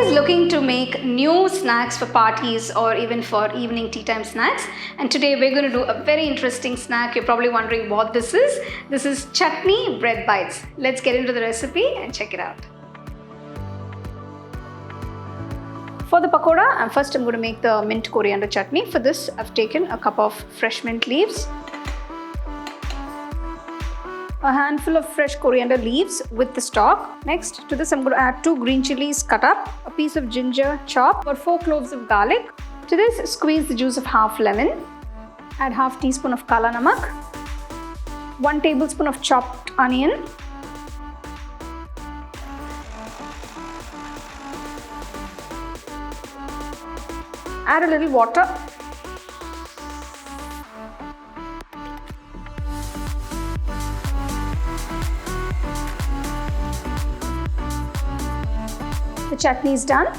always looking to make new snacks for parties or even for evening tea time snacks. And today we're going to do a very interesting snack. You're probably wondering what this is. This is chutney bread bites. Let's get into the recipe and check it out. For the pakora, first I'm going to make the mint coriander chutney. For this, I've taken a cup of fresh mint leaves, a handful of fresh coriander leaves with the stalk. Next to this, I'm going to add 2 green chillies cut up, a piece of ginger chopped, or 4 cloves of garlic. To this, squeeze the juice of half lemon. Add half teaspoon of kaala namak, 1 tablespoon of chopped onion, add a little water. The chutney is done.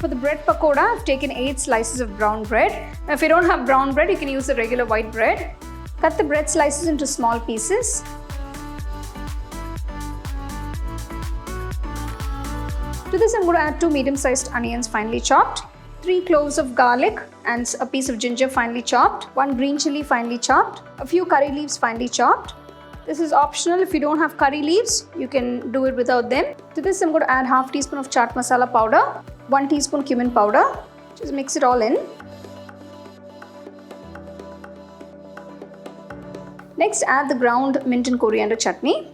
For the bread pakora, I've taken 8 slices of brown bread. Now, if you don't have brown bread, you can use the regular white bread. Cut the bread slices into small pieces. To this, I'm going to add 2 medium-sized onions finely chopped, 3 cloves of garlic and a piece of ginger finely chopped, 1 green chilli finely chopped, a few curry leaves finely chopped. This is optional. If you don't have curry leaves, you can do it without them. To this, I'm going to add half teaspoon of chaat masala powder, 1 teaspoon cumin powder. Just mix it all in. Next, add the ground mint and coriander chutney.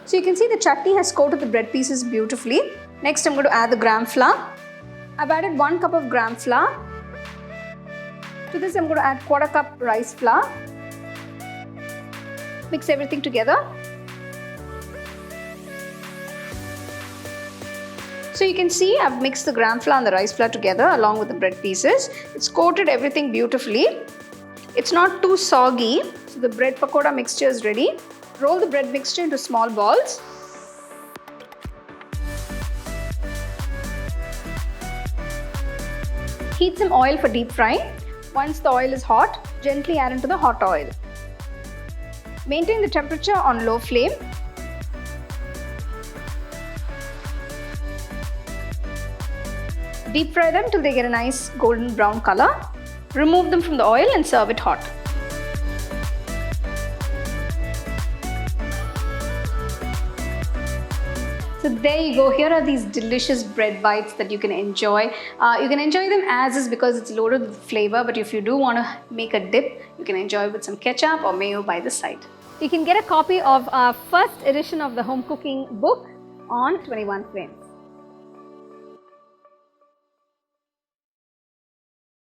So you can see the chutney has coated the bread pieces beautifully. Next, I'm going to add the gram flour. I've added 1 cup of gram flour. To this, I'm going to add 1/4 cup rice flour. Mix everything together. So you can see I've mixed the gram flour and the rice flour together along with the bread pieces. It's coated everything beautifully. It's not too soggy. So the bread pakora mixture is ready. Roll the bread mixture into small balls. Heat some oil for deep frying. Once the oil is hot, gently add into the hot oil. Maintain the temperature on low flame. Deep fry them till they get a nice golden brown color. Remove them from the oil and serve it hot. So there you go. Here are these delicious bread bites that you can enjoy. You can enjoy them as is because it's loaded with flavor. But if you do want to make a dip, you can enjoy it with some ketchup or mayo by the side. You can get a copy of our first edition of the home cooking book on 21 frames.